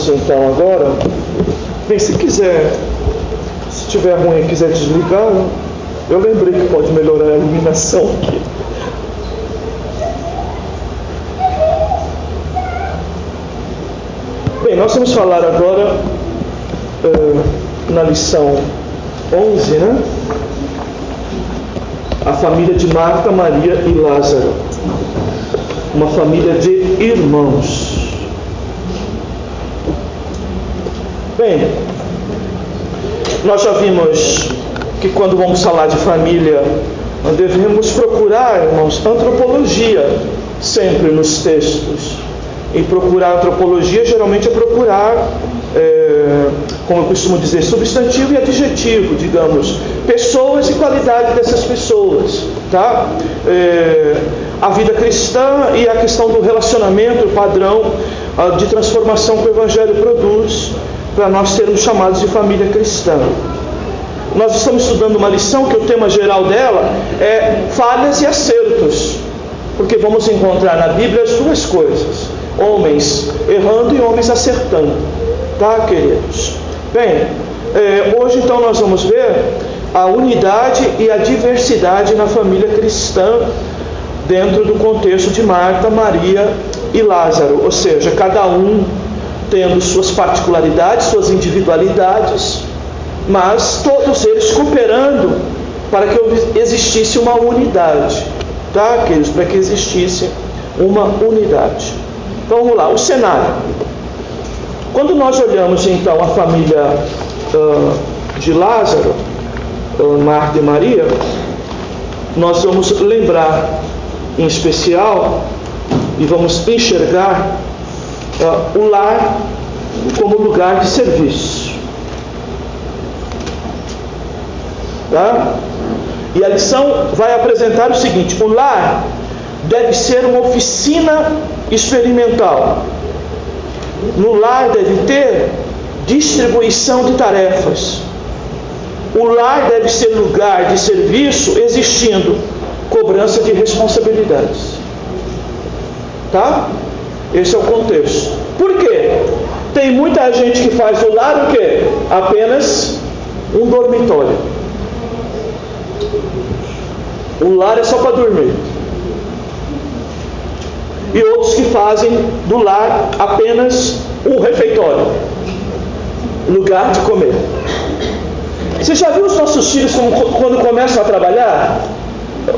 vamos então agora. Bem, se tiver ruim e quiser desligar, eu lembrei que pode melhorar a iluminação aqui. Bem, nós vamos falar agora na lição 11, né? A família de Marta, Maria e Lázaro. Uma família de irmãos. Bem, nós já vimos que quando vamos falar de família, nós devemos procurar, irmãos, antropologia sempre nos textos. E procurar antropologia geralmente é procurar, como eu costumo dizer, substantivo e adjetivo, digamos, pessoas e qualidade dessas pessoas, tá? A vida cristã e a questão do relacionamento, o padrão de transformação que o Evangelho produz para nós sermos chamados de família cristã. Nós estamos estudando uma lição que o tema geral dela é falhas e acertos, porque vamos encontrar na Bíblia as duas coisas: homens errando e homens acertando, tá, queridos? Bem, hoje então nós vamos ver a unidade e a diversidade na família cristã dentro do contexto de Marta, Maria e Lázaro, ou seja, cada um tendo suas particularidades, suas individualidades, mas todos eles cooperando para que existisse uma unidade, tá, queridos? Para que existisse uma unidade. Então vamos lá, o cenário. Quando nós olhamos então a família de Lázaro, Marta e Maria, nós vamos lembrar em especial e vamos enxergar o lar como lugar de serviço, tá? E a lição vai apresentar o seguinte: o lar deve ser uma oficina experimental. No lar deve ter distribuição de tarefas. O lar deve ser lugar de serviço, existindo cobrança de responsabilidades. Tá? Esse é o contexto. Por quê? Tem muita gente que faz o lar o quê? Apenas um dormitório. O lar é só para dormir. E outros que fazem do lar apenas um refeitório, lugar de comer. Você já viu os nossos filhos quando começam a trabalhar?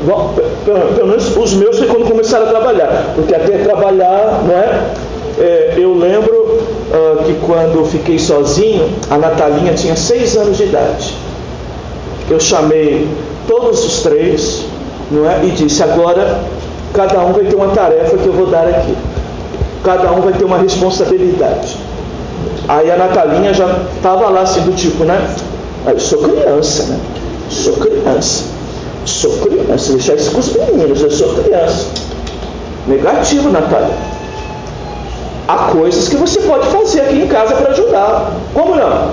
Bom, pelo menos os meus foi quando começaram a trabalhar, porque até trabalhar, não é? Eu lembro que quando eu fiquei sozinho, a Natalinha tinha 6 anos de idade. Eu chamei todos os 3, não é? E disse: agora cada um vai ter uma tarefa que eu vou dar aqui. Cada um vai ter uma responsabilidade. Aí a Natalinha já estava lá assim do tipo, né? Eu sou criança, né? Sou criança, deixar isso com os meninos, eu sou criança. Negativo, Natália. Há coisas que você pode fazer aqui em casa para ajudar. Como não?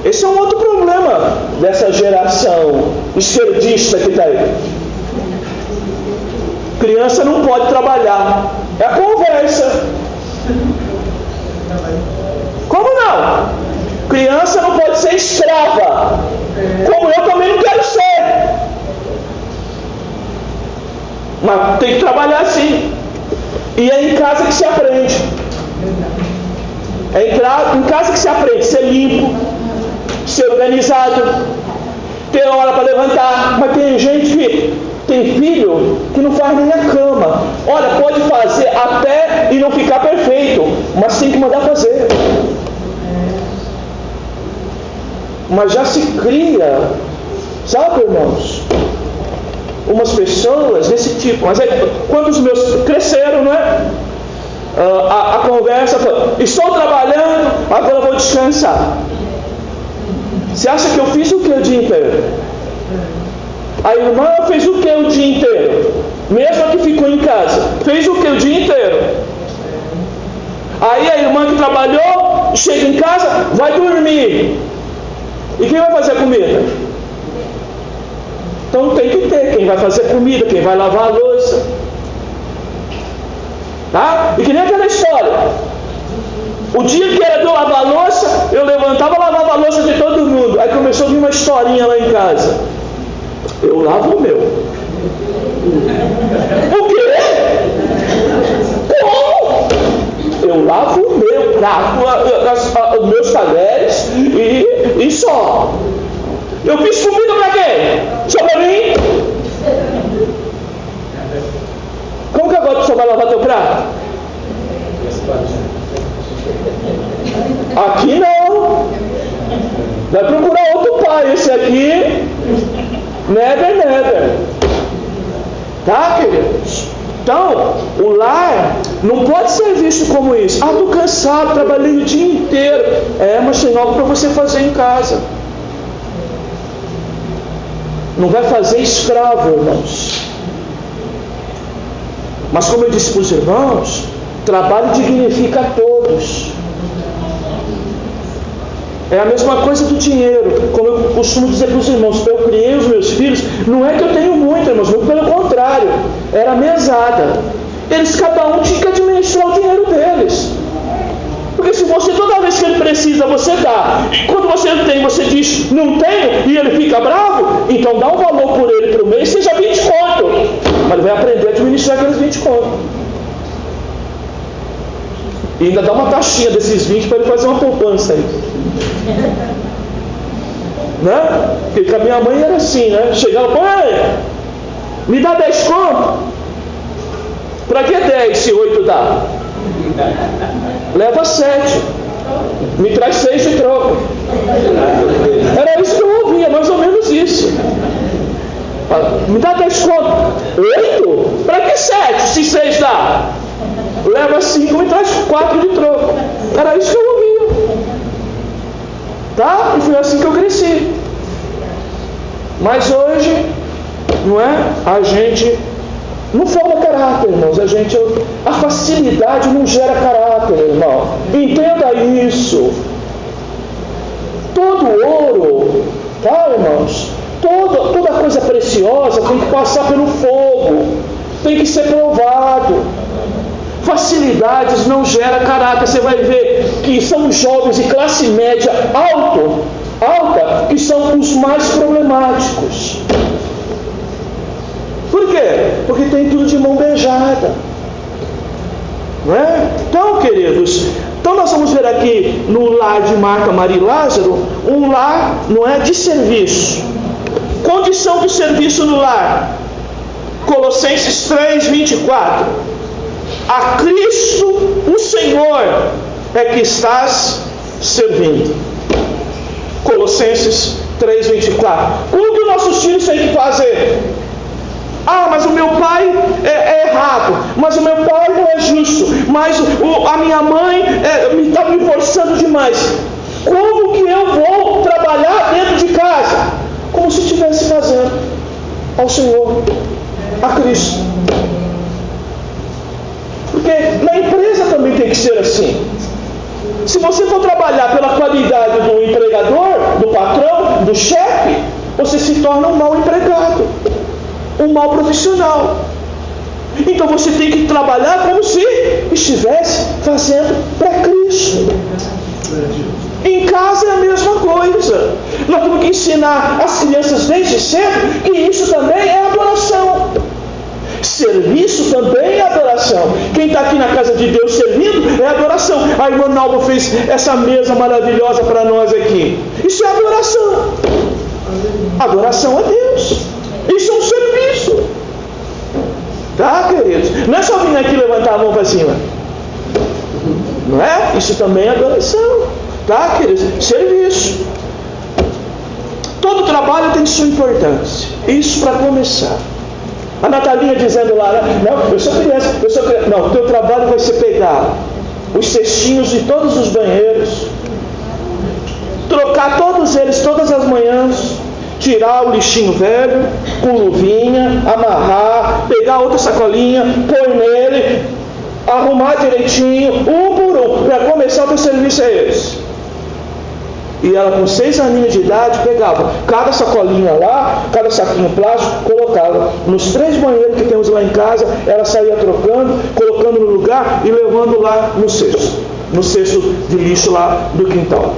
Esse é um outro problema dessa geração esquerdista que está aí. Criança não pode trabalhar. É a conversa. Como não? Criança não pode ser escrava. Como eu também não quero ser. Mas tem que trabalhar sim. E é em casa que se aprende. É em casa que se aprende. Ser limpo, ser organizado, ter hora para levantar. Mas tem gente que tem filho que não faz nem a cama. Olha, pode fazer até e não ficar perfeito, mas tem que mandar fazer. Mas já se cria, sabe, irmãos, umas pessoas desse tipo. Mas aí, quando os meus cresceram, não é? A conversa foi: estou trabalhando, agora eu vou descansar. Você acha que eu fiz o que o dia inteiro? A irmã fez o que o dia inteiro? Mesmo a que ficou em casa, fez o que o dia inteiro? Aí a irmã que trabalhou, chega em casa, vai dormir. E quem vai fazer a comida? Então tem que ter quem vai fazer a comida, quem vai lavar a louça. Tá? E que nem aquela história. O dia que era de eu lavar a louça, eu levantava e lavava a louça de todo mundo. Aí começou a vir uma historinha lá em casa. Eu lavo o meu. O quê? Como? Eu lavo o meu prato, os meus talheres e só. Eu fiz comida para quem? Só para mim? Como que agora tu só vai lavar teu prato? Aqui não. Vai procurar outro pai. Esse aqui, never. Tá, queridos? Então, o lar não pode ser visto como isso. Ah, estou cansado, trabalhei o dia inteiro. Mas tem algo para você fazer em casa. Não vai fazer escravo, irmãos. Mas como eu disse para os irmãos, trabalho dignifica a todos. É a mesma coisa do dinheiro. Como eu costumo dizer para os irmãos, eu criei os meus filhos, não é que eu tenho muito, irmãos, muito pelo contrário, era mesada. Eles, cada um tinha que administrar o dinheiro deles. Porque se você, toda vez que ele precisa, você dá. E quando você não tem, você diz, não tenho, e ele fica bravo, então dá um valor por ele para o mês, seja 20 conto. Mas ele vai aprender a administrar aqueles 20 conto. E ainda dá uma taxinha desses 20 para ele fazer uma poupança aí. Né? Porque com a minha mãe era assim, né? Chegava, pai, me dá 10 conto. Para que 10 se 8 dá? Leva 7. Me traz 6 de troca. Era isso que eu ouvia, mais ou menos isso. Me dá 10 conto. 8? Para que 7 se 6 dá? Leva 5, me traz 4 de troco. Era isso que eu ouvia. Tá? E foi assim que eu cresci. Mas hoje, não é? A gente não forma caráter, irmãos. A facilidade não gera caráter, irmão. Entenda isso. Todo ouro, tá, irmãos? Toda coisa preciosa tem que passar pelo fogo. Tem que ser provado. Facilidades não gera caráter. Você vai ver que são jovens de classe média alta que são os mais problemáticos. Por quê? Porque tem tudo de mão beijada. Não é? Então, queridos, nós vamos ver aqui no lar de Marta, Maria e Lázaro, um lar, não é, de serviço. Condição do serviço no lar. Colossenses 3, 24. A Cristo, o Senhor, é que estás servindo. Colossenses 3, 24. O que os nossos filhos têm que fazer? Mas o meu pai é errado, mas o meu pai não é justo, mas a minha mãe está me forçando demais. Como que eu vou trabalhar dentro de casa? Como se estivesse fazendo ao Senhor, a Cristo. Porque na empresa também tem que ser assim. Se você for trabalhar pela qualidade do empregador, do patrão, do chefe, você se torna um mau empregado, um mau profissional. Então você tem que trabalhar como se estivesse fazendo para Cristo. Em casa é a mesma coisa. Nós temos que ensinar as crianças desde cedo que isso também é adoração. Serviço também é adoração. Quem está aqui na casa de Deus servindo é adoração. A irmã Nalva fez essa mesa maravilhosa para nós aqui. Isso é adoração. Adoração a Deus. Isso é um serviço. Tá, queridos? Não é só vir aqui levantar a mão para cima. Não é? Isso também é adoração. Tá, queridos? Serviço. Todo trabalho tem sua importância. Isso para começar. A Natalinha dizendo lá, não, eu sou criança. Não, o teu trabalho vai ser pegar os cestinhos de todos os banheiros, trocar todos eles todas as manhãs, tirar o lixinho velho, com luvinha, amarrar, pegar outra sacolinha, pôr nele, arrumar direitinho, um por um, para começar o teu serviço é esse. E ela com 6 aninhos de idade pegava cada sacolinha lá, cada saquinho plástico, colocava nos 3 banheiros que temos lá em casa, ela saía trocando, colocando no lugar e levando lá no cesto. no cesto de lixo lá do quintal.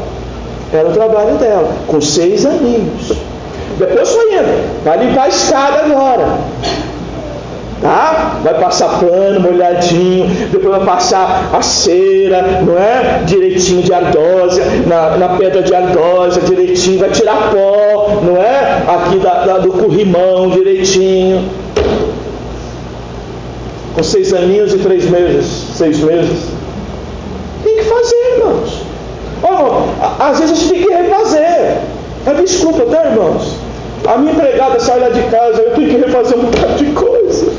Era o trabalho dela, com 6 aninhos. Depois foi indo, vai limpar a escada agora. Tá? Vai passar pano molhadinho, depois vai passar a cera, não é? Direitinho de ardósia, na pedra de ardósia, direitinho, vai tirar pó, não é? Aqui do corrimão, direitinho. Com 6 aninhos e 3 meses, 6 meses. Tem que fazer, irmãos. Às vezes a gente tem que refazer. Mas desculpa, tá, irmãos? A minha empregada sai lá de casa, eu tenho que refazer um bocado de coisa.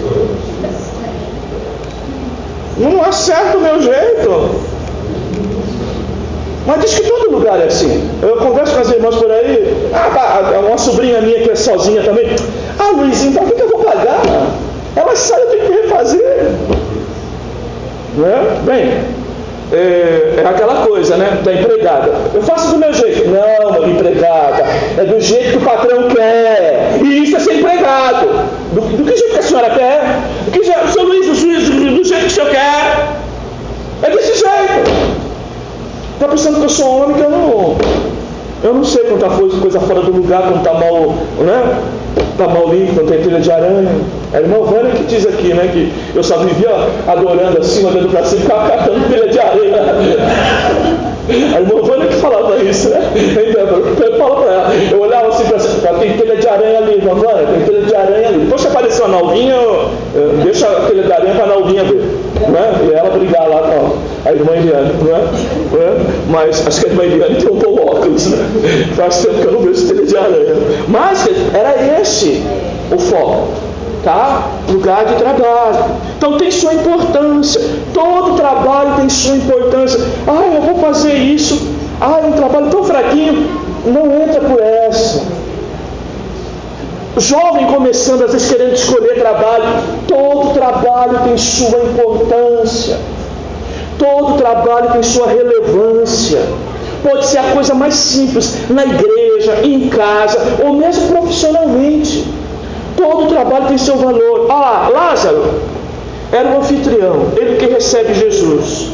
Não acerta o meu jeito. Mas diz que todo lugar é assim. Eu converso com as irmãs por aí. Uma sobrinha minha que é sozinha também. Luizinho, para que eu vou pagar? Ela sai, eu tenho que refazer. Não é? Bem, é aquela coisa, né, da empregada. Eu faço do meu jeito. Não, empregada, é do jeito que o patrão quer. E isso é ser empregado. Do que jeito que a senhora quer? Seu Luiz, do jeito que o senhor quer. É desse jeito. Está pensando que eu sou um homem que eu não sei quando está coisa fora do lugar, quando está mal, né? Está mal limpo, quando tem telha de aranha. A irmã Vânia que diz aqui, né, que eu só vivia adorando assim, olhando para cima e ficava catando telha de aranha. A irmã Vânia que falava isso, né? Então, fala para ela. Eu olhava assim para cima, tem telha de aranha ali, irmã Vânia, tem telha de aranha ali. Depois que apareceu a Nalvinha, deixa a telha de aranha para a Nalvinha ver. Não é? E ela brigar lá com a irmã Eliane, não é? Mas acho que a irmã Eliane tem um bom óculos, né? Faz tempo que eu não vejo telha de aranha. Mas era esse o foco, tá? Lugar de trabalho. Então tem sua importância. Todo trabalho tem sua importância. Eu vou fazer isso. É um trabalho tão fraquinho. Não entra por essa. Jovem começando, às vezes querendo escolher trabalho. Todo trabalho tem sua importância. Todo trabalho tem sua relevância. Pode ser a coisa mais simples, na igreja, em casa, ou mesmo profissionalmente. Todo trabalho tem seu valor. Lázaro era um anfitrião, ele que recebe Jesus.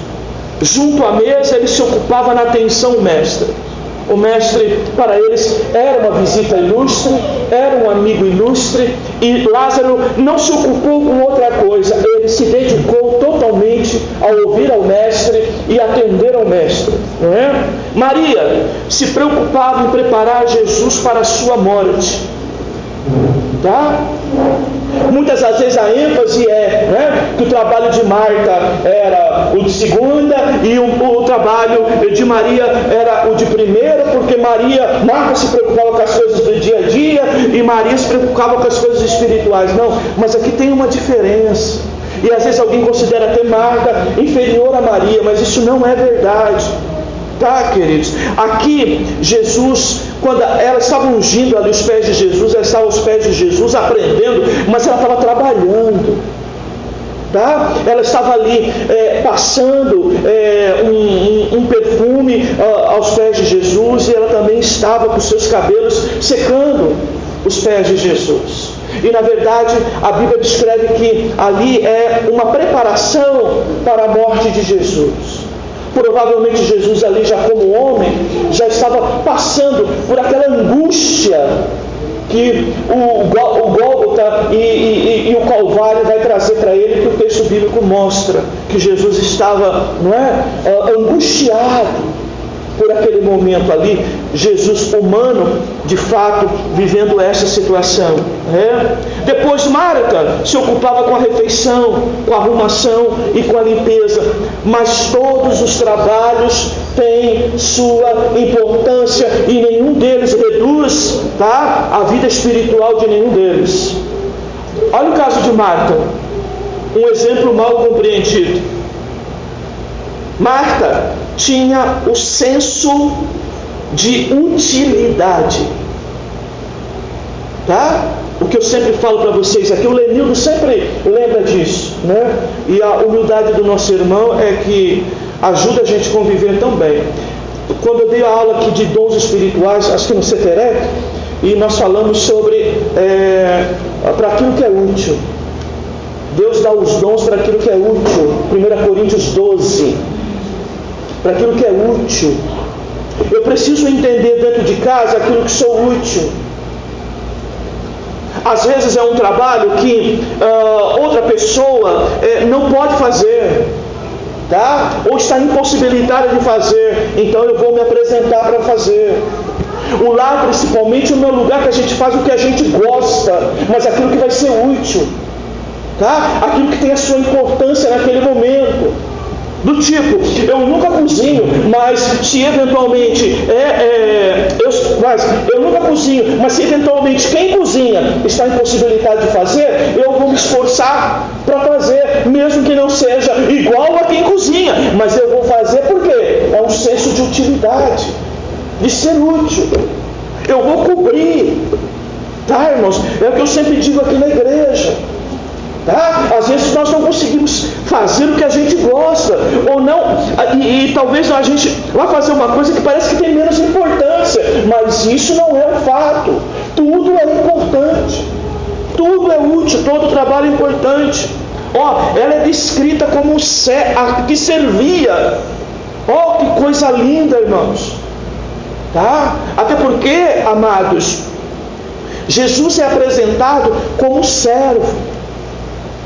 Junto à mesa, ele se ocupava na atenção do mestre. O mestre, para eles, era uma visita ilustre, era um amigo ilustre, e Lázaro não se ocupou com outra coisa. Ele se dedicou totalmente a ouvir ao mestre e atender ao mestre. Não é? Maria se preocupava em preparar Jesus para a sua morte. Tá? Muitas das vezes a ênfase que o trabalho de Marta era o de segunda e o trabalho de Maria era o de primeira, porque Marta se preocupava com as coisas do dia a dia e Maria se preocupava com as coisas espirituais. Não, mas aqui tem uma diferença. E às vezes alguém considera até Marta inferior a Maria, mas isso não é verdade. Tá, queridos? Aqui, Jesus, quando ela estava ungindo ali os pés de Jesus, ela estava aos pés de Jesus aprendendo, mas ela estava trabalhando. Tá? Ela estava ali passando um perfume aos pés de Jesus, e ela também estava com seus cabelos secando os pés de Jesus. E na verdade a Bíblia descreve que ali é uma preparação para a morte de Jesus. Provavelmente Jesus ali, já como homem, já estava passando por aquela angústia que o Gólgota e o Calvário vai trazer para ele, que o texto bíblico mostra que Jesus estava, angustiado por aquele momento ali. Jesus humano, de fato, vivendo essa situação. Depois Marta se ocupava com a refeição, com a arrumação e com a limpeza. Mas todos os trabalhos têm sua importância e nenhum deles reduz, a vida espiritual de nenhum deles. Olha o caso de Marta, um exemplo mal compreendido. Marta tinha o senso de utilidade. Tá? O que eu sempre falo para vocês aqui, o Lenildo sempre lembra disso, né? E a humildade do nosso irmão é que ajuda a gente a conviver tão bem. Quando eu dei a aula aqui de dons espirituais, acho que no CETEREC, e nós falamos sobre para aquilo que é útil. Deus dá os dons para aquilo que é útil. 1 Coríntios 12. para aquilo que é útil. Eu preciso entender dentro de casa aquilo que sou útil. Às vezes é um trabalho que outra pessoa não pode fazer, tá? Ou está impossibilitada de fazer, então eu vou me apresentar para fazer. O lar, principalmente, é o meu lugar que a gente faz o que a gente gosta, mas aquilo que vai ser útil, tá? Aquilo que tem a sua importância naquele momento. Do tipo, eu nunca cozinho, mas se eventualmente eu nunca cozinho, mas se eventualmente quem cozinha está impossibilitado de fazer, eu vou me esforçar para fazer, mesmo que não seja igual a quem cozinha, mas eu vou fazer porque é um senso de utilidade, de ser útil. Eu vou cobrir, tá, irmãos? É o que eu sempre digo aqui na igreja. Tá? Às vezes nós não conseguimos fazer o que a gente gosta, ou não, e talvez a gente vá fazer uma coisa que parece que tem menos importância, mas isso não é o fato. Tudo é importante, tudo é útil, todo trabalho é importante. Ela é descrita como a que servia. Que coisa linda, irmãos. Tá? Até porque, amados, Jesus é apresentado como servo.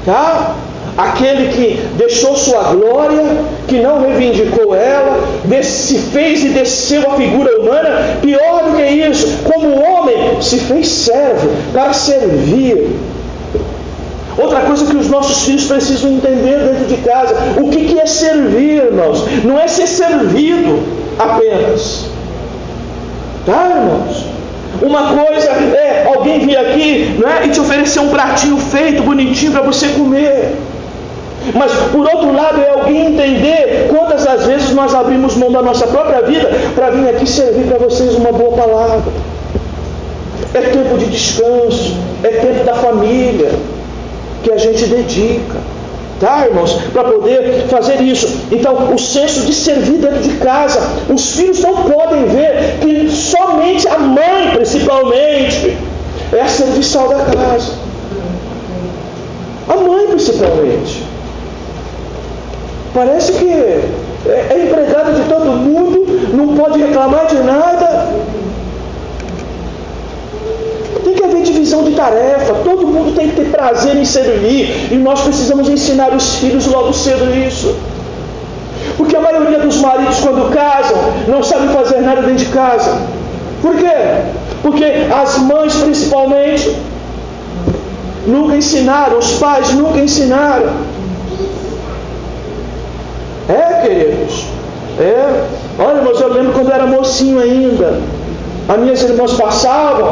Tá? Aquele que deixou sua glória, que não reivindicou ela, se fez e desceu a figura humana. Pior do que isso, como homem, se fez servo para servir. Outra coisa que os nossos filhos precisam entender dentro de casa: o que é servir, irmãos? Não é ser servido apenas, tá, irmãos? Uma coisa é alguém vir aqui, e te oferecer um pratinho feito, bonitinho, para você comer. Mas, por outro lado, é alguém entender quantas das vezes nós abrimos mão da nossa própria vida para vir aqui servir para vocês uma boa palavra. É tempo de descanso, é tempo da família que a gente dedica. Tá, irmãos? Para poder fazer isso. Então, o senso de servir dentro de casa. Os filhos não podem ver que somente a mãe, principalmente, é a serviçal da casa. A mãe, principalmente. Parece que é empregada de todo mundo, não pode reclamar de nada. Tem que haver divisão de tarefa, todo mundo tem que ter prazer em servir, e nós precisamos ensinar os filhos logo cedo isso. Porque a maioria dos maridos, quando casam, não sabem fazer nada dentro de casa. Por quê? Porque as mães, principalmente, nunca ensinaram, os pais nunca ensinaram. Queridos, olha, irmãos, eu lembro quando eu era mocinho ainda. As minhas irmãs passavam,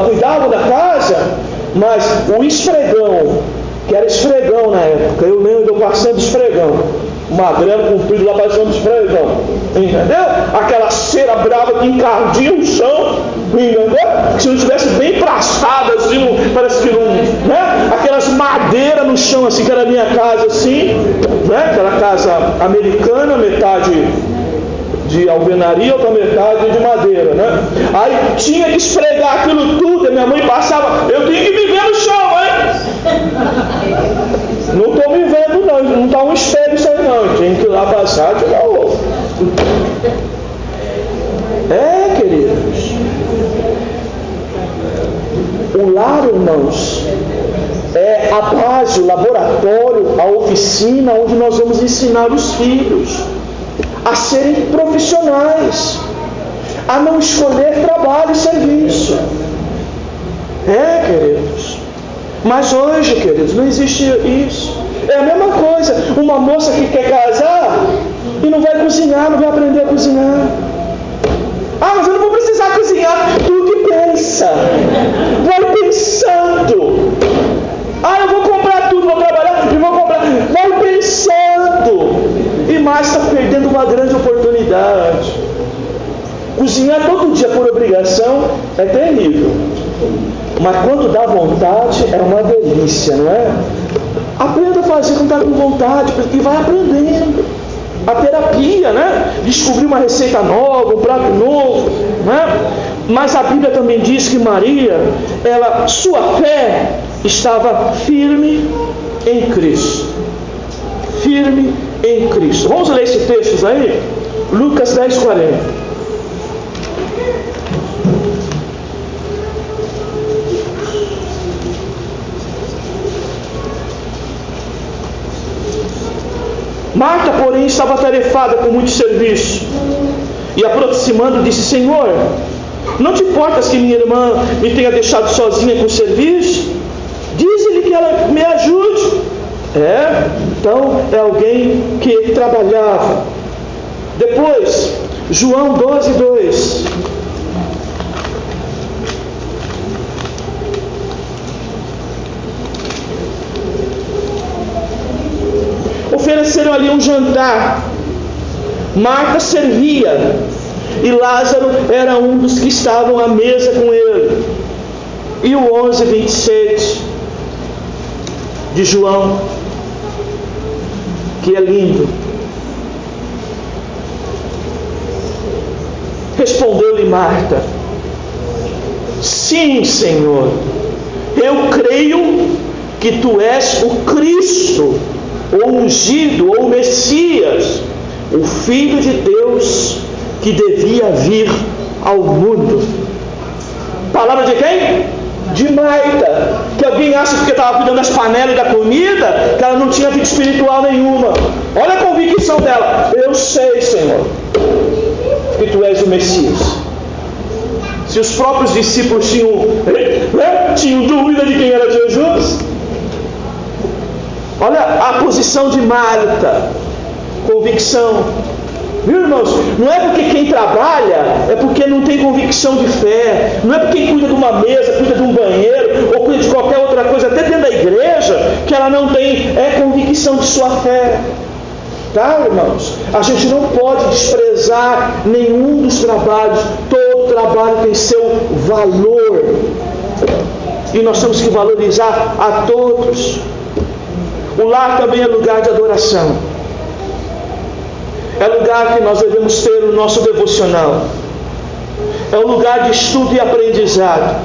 cuidavam da casa, mas o esfregão, que era esfregão na época, eu lembro de eu passando esfregão, magrelo comprido lá passando esfregão, entendeu? Aquela cera brava que encardia o chão, entendeu? Se não estivesse bem praçada assim, parece que não, aquelas madeiras no chão assim, que era a minha casa assim, aquela casa americana, metade de alvenaria, outra metade de madeira, Aí tinha que esfregar aquilo tudo, e minha mãe passava, eu tenho que me ver no chão, Não estou me vendo não está um espelho isso aí não, tinha que ir lá passar, tirar o outro. Queridos, o lar, irmãos, é a base, o laboratório, a oficina onde nós vamos ensinar os filhos a serem profissionais, a não escolher trabalho e serviço. Queridos. Mas hoje, queridos, não existe isso. É a mesma coisa, uma moça que quer casar e não vai cozinhar, não vai aprender a cozinhar. Mas eu não vou precisar cozinhar. Tu que pensa, vai pensando. Eu vou comprar tudo, vou trabalhar e vou comprar. Vai pensando. E mais está perdendo uma grande oportunidade. Cozinhar todo dia por obrigação é terrível. Mas quando dá vontade, é uma delícia, não é? Aprenda a fazer quando está com vontade, e vai aprendendo. A terapia, Descobrir uma receita nova, um prato novo, Mas a Bíblia também diz que Maria, sua fé estava firme em Cristo. Firme em Cristo. Vamos ler esse texto aí? Lucas 10:40. Marta, porém, estava atarefada com muito serviço. E aproximando, disse: Senhor, não te importas que minha irmã me tenha deixado sozinha com o serviço? Diz-lhe que ela me ajude. Então é alguém que trabalhava. Depois, João 12:2. Ofereceram ali um jantar. Marta servia e Lázaro era um dos que estavam à mesa com ele. E o 11:27 de João, que é lindo. Respondeu-lhe Marta: Sim, Senhor, eu creio que tu és o Cristo, ou ungido, ou Messias, o Filho de Deus que devia vir ao mundo. Palavra de quem? De Marta. Que alguém acha que porque estava cuidando das panelas e da comida, que ela não tinha vida espiritual nenhuma. Olha a convicção dela: eu sei, Senhor, que tu és o Messias. Se os próprios discípulos tinham dúvida de quem era Jesus, olha a posição de Marta. Convicção. Viu, irmãos? Não é porque quem trabalha é porque não tem convicção de fé. Não é porque quem cuida de uma mesa, cuida de um banheiro, ou cuida de qualquer outra coisa, até dentro da igreja, que ela não tem convicção de sua fé. Tá, irmãos? A gente não pode desprezar nenhum dos trabalhos. Todo trabalho tem seu valor. E nós temos que valorizar a todos. O lar também é lugar de adoração. É lugar que nós devemos ter o nosso devocional. É um lugar de estudo e aprendizado.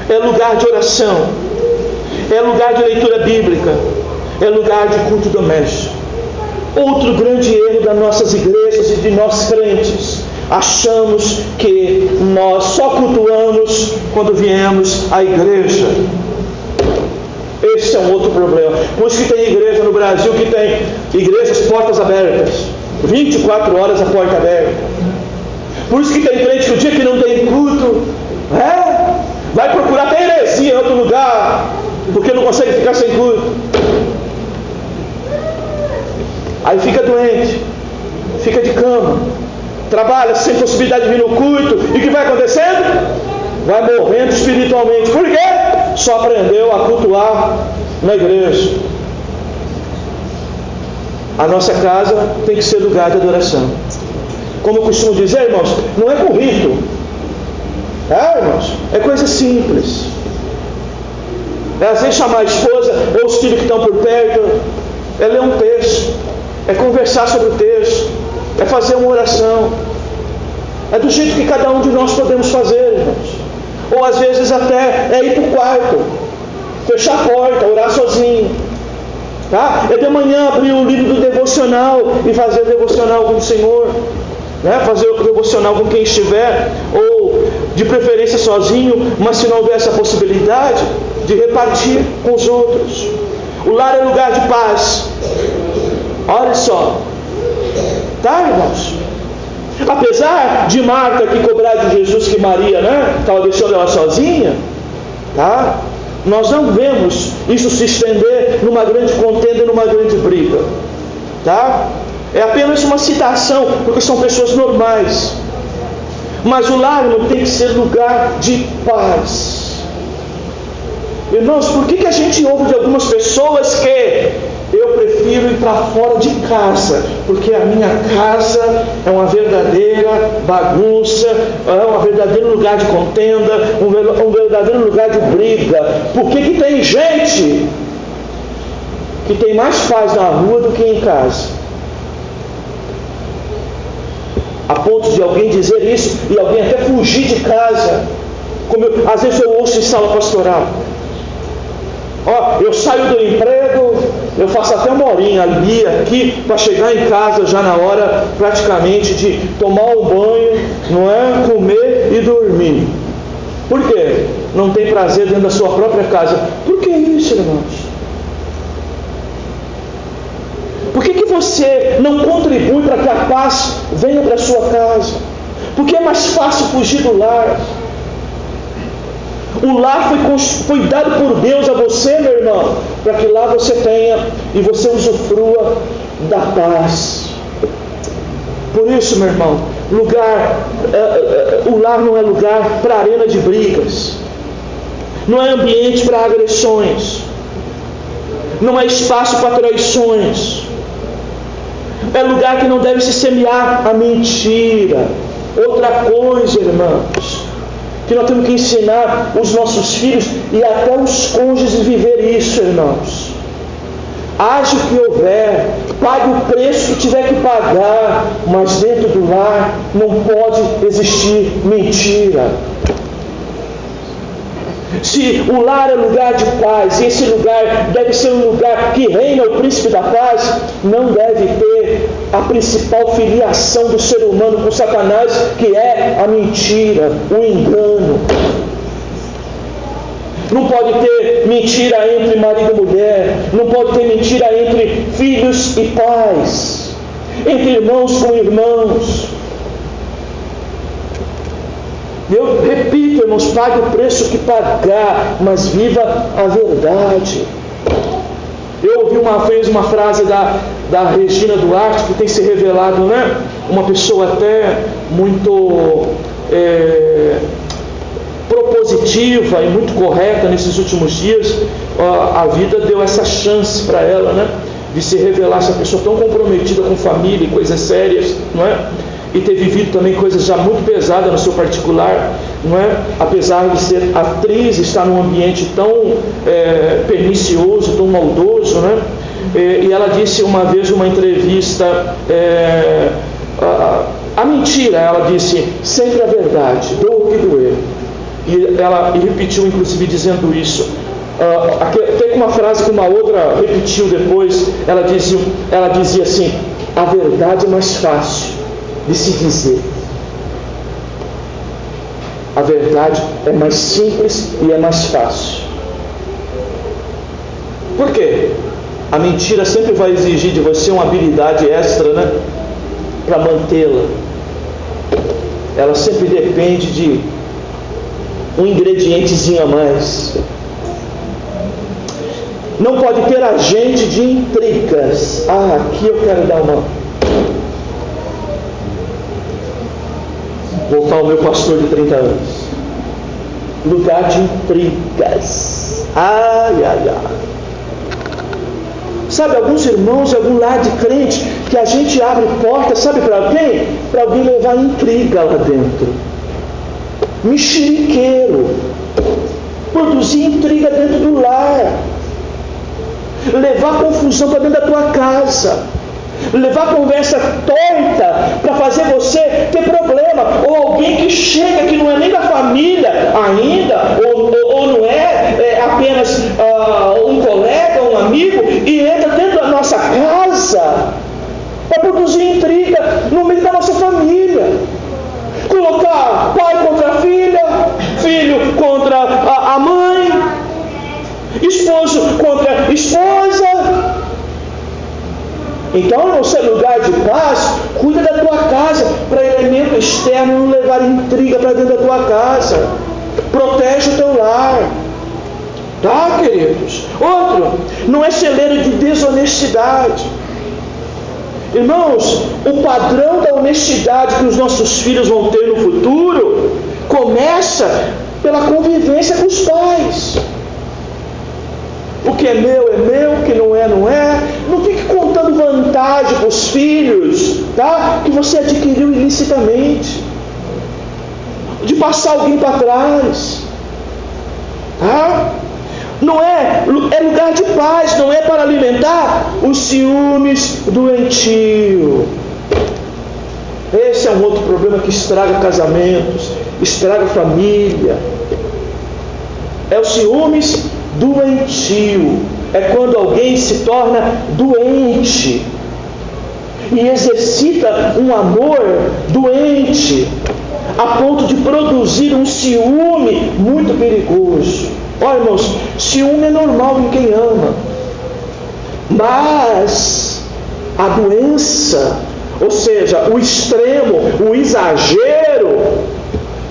É lugar de oração. É lugar de leitura bíblica. É lugar de culto doméstico. Outro grande erro das nossas igrejas e de nós crentes: achamos que nós só cultuamos quando viemos à igreja. Esse é um outro problema. Por isso que tem igreja no Brasil que tem igrejas portas abertas, 24 horas a porta aberta. Por isso que tem crente que o dia que não tem culto, vai procurar até heresia em outro lugar, porque não consegue ficar sem culto. Aí fica doente, fica de cama, trabalha sem possibilidade de vir no culto, e o que vai acontecendo? Vai morrendo espiritualmente. Por quê? Só aprendeu a cultuar na igreja. A nossa casa tem que ser lugar de adoração. Como eu costumo dizer, irmãos, não é com rito. Irmãos, é coisa simples. É às vezes chamar a esposa ou os filhos que estão por perto, é ler um texto, é conversar sobre o texto, é fazer uma oração. É do jeito que cada um de nós podemos fazer, irmãos. Ou às vezes até é ir para o quarto, fechar a porta, orar sozinho. Tá? É de manhã abrir o livro do devocional e fazer o devocional com o Senhor. Fazer o devocional com quem estiver, ou de preferência sozinho, mas se não houver essa possibilidade, de repartir com os outros. O lar é lugar de paz. Olha só. Tá, irmãos? Apesar de Marta que cobrar de Jesus que Maria, estava deixando ela sozinha, tá? Nós não vemos isso se estender numa grande contenda, numa grande briga, tá? É apenas uma citação, porque são pessoas normais. Mas o lar não tem que ser lugar de paz. Irmãos, por que a gente ouve de algumas pessoas que eu prefiro ir para fora de casa, porque a minha casa é uma verdadeira bagunça, é um verdadeiro lugar de contenda, um verdadeiro lugar de briga? Por que tem gente que tem mais paz na rua do que em casa? A ponto de alguém dizer isso e alguém até fugir de casa. Como às vezes eu ouço em sala pastoral: eu saio do emprego eu faço até uma horinha ali, aqui, para chegar em casa já na hora praticamente de tomar um banho, não é? Comer e dormir. Por quê? Não tem prazer dentro da sua própria casa. Por que isso, irmãos? Por que você não contribui para que a paz venha para a sua casa? Porque é mais fácil fugir do lar. O lar foi dado por Deus a você, meu irmão, para que lá você tenha e você usufrua da paz. Por isso, meu irmão, o lar não é lugar para arena de brigas, não é ambiente para agressões, não é espaço para traições, é lugar que não deve se semear a mentira. Outra coisa, irmãos, que nós temos que ensinar os nossos filhos e até os cônjuges a viver isso, irmãos. Haja o que houver, pague o preço que tiver que pagar, mas dentro do lar não pode existir mentira. Se o lar é lugar de paz, e esse lugar deve ser um lugar que reina o príncipe da paz, não deve ter a principal filiação do ser humano com Satanás, que é a mentira, o engano. Não pode ter mentira entre marido e mulher, não pode ter mentira entre filhos e pais, entre irmãos com irmãos. Eu repito, irmãos, pague o preço que pagar, mas viva a verdade. Eu ouvi uma vez uma frase da Regina Duarte, que tem se revelado, né, uma pessoa até muito propositiva e muito correta nesses últimos dias. A vida deu essa chance para ela, né, de se revelar, essa pessoa tão comprometida com família e coisas sérias, não é? E ter vivido também coisas já muito pesadas no seu particular, não é? Apesar de ser atriz, estar num ambiente tão pernicioso, tão maldoso, né? E ela disse uma vez numa entrevista, a mentira, ela disse, sempre a verdade, doa o que doer. E ela repetiu, inclusive, dizendo isso. Tem uma frase que uma outra repetiu depois, ela dizia assim, a verdade é mais fácil de se dizer. A verdade é mais simples e é mais fácil. Por quê? A mentira sempre vai exigir de você uma habilidade extra, né, para mantê-la. Ela sempre depende de um ingredientezinho a mais. Não pode ter agente de intrigas. Aqui eu quero dar uma... voltar ao meu pastor de 30 anos. Lugar de intrigas. Ai, ai, ai. Sabe, alguns irmãos, algum lar de crente, que a gente abre porta, sabe para quem? Para alguém levar intriga lá dentro. Mexeriqueiro. Produzir intriga dentro do lar. Levar confusão para dentro da tua casa. Levar conversa torta para fazer você ter problema. Ou alguém que chega que não é nem da família ainda, ou não é apenas um colega, um amigo, e entra dentro da nossa casa para produzir intriga no meio da nossa família. Colocar pai contra a filha, filho contra a mãe, esposo contra esposa. Então, no seu lugar de paz, cuida da tua casa, para elemento externo não levar intriga para dentro da tua casa. Protege o teu lar. Tá, queridos? Outro, não é celeiro de desonestidade. Irmãos, o padrão da honestidade que os nossos filhos vão ter no futuro começa pela convivência com os pais. O que é meu, o que não é. Não fique contando vantagem para os filhos, tá? Que você adquiriu ilicitamente. De passar alguém para trás. Tá? Não é lugar de paz, não é para alimentar os ciúmes doentio. Esse é um outro problema que estraga casamentos, estraga família. É o ciúmes doentio. é quando alguém se torna doente e exercita um amor doente, a ponto de produzir um ciúme muito perigoso. Olha, irmãos, ciúme é normal em quem ama, mas a doença, ou seja, o extremo, o exagero,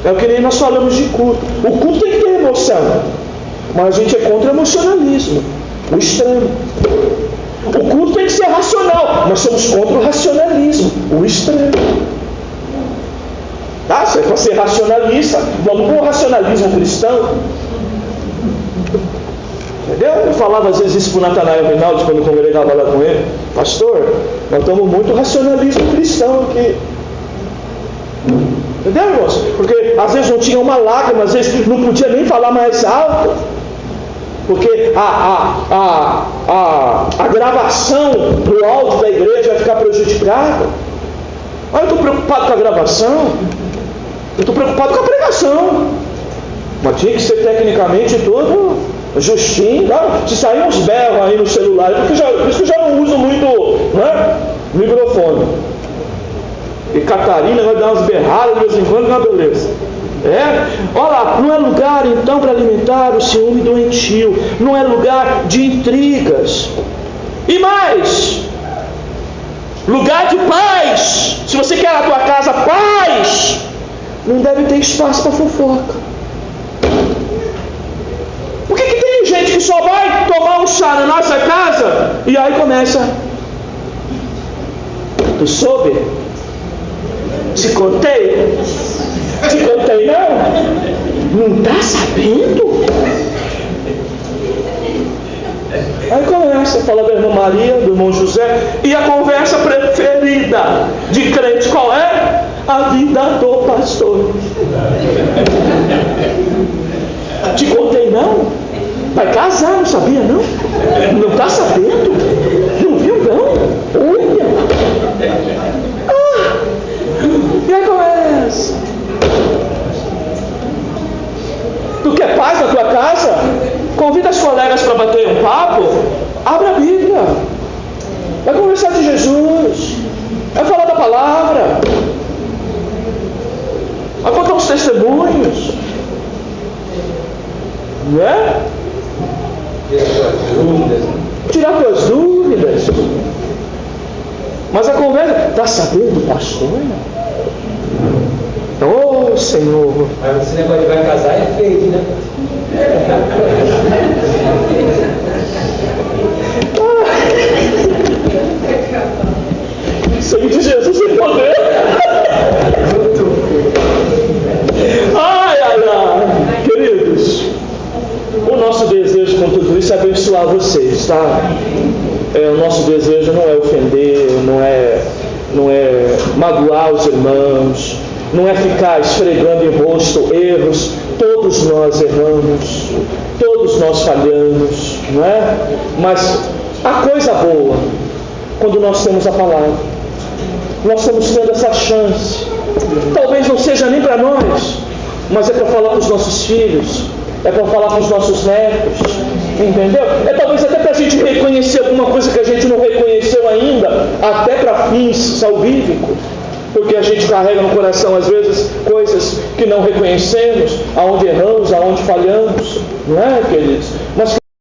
é o que nem nós falamos de culto. O culto tem que ter emoção, mas a gente é contra o emocionalismo, o extremo. O culto tem que ser racional, nós somos contra o racionalismo, o extremo. Tá? Se é para ser racionalista, vamos com o racionalismo cristão. Entendeu? Eu falava às vezes isso para o Natanael Rinaldi, quando eu congregava lá com ele: pastor, nós estamos muito racionalismo cristão aqui. Entendeu, irmãos? Porque às vezes não tinha uma lágrima, às vezes não podia nem falar mais alto, porque a gravação do áudio da igreja vai ficar prejudicada. Olha, eu estou preocupado com a gravação, eu estou preocupado com a pregação, mas tinha que ser tecnicamente tudo justinho. Se sair uns berros aí no celular, por isso que eu já não uso muito, né, microfone. E Catarina vai dar umas berradas de vez em quando, não é beleza? Olha lá, não é lugar então para alimentar o ciúme doentio, não é lugar de intrigas. E mais, lugar de paz. Se você quer na tua casa paz, não deve ter espaço para fofoca. Por que tem gente que só vai tomar um chá na nossa casa e aí começa: tu soube? Te contei? Te contei não? Não está sabendo? Aí começa a falar da irmã Maria, do irmão José. E a conversa preferida de crente qual é? A vida do pastor. Te contei não? Vai casar, não sabia não? Não está sabendo? Não viu não? Olha! E aí começa: tu quer paz na tua casa? Convida as colegas para bater um papo. Abre a Bíblia, vai conversar de Jesus, vai falar da palavra, vai contar uns testemunhos, não é? Tirar tuas dúvidas. Mas a conversa: está sabendo, pastor? Oh, Senhor. Mas esse negócio de vai casar é feio, né? Sangue de Jesus sem poder. Ai. Queridos, o nosso desejo com tudo isso é abençoar vocês, tá? O nosso desejo não é ofender, não é magoar os irmãos, não é ficar esfregando em rosto erros. Todos nós erramos, todos nós falhamos, não é? Mas a coisa boa, quando nós temos a palavra, nós estamos tendo essa chance. Talvez não seja nem para nós, mas é para falar para os nossos filhos, é para falar para os nossos netos, entendeu? É talvez até para a gente reconhecer alguma coisa que a gente não reconheceu ainda, até para fins salvíficos, porque a gente carrega no coração às vezes coisas que não reconhecemos, aonde erramos, aonde falhamos, não é, queridos?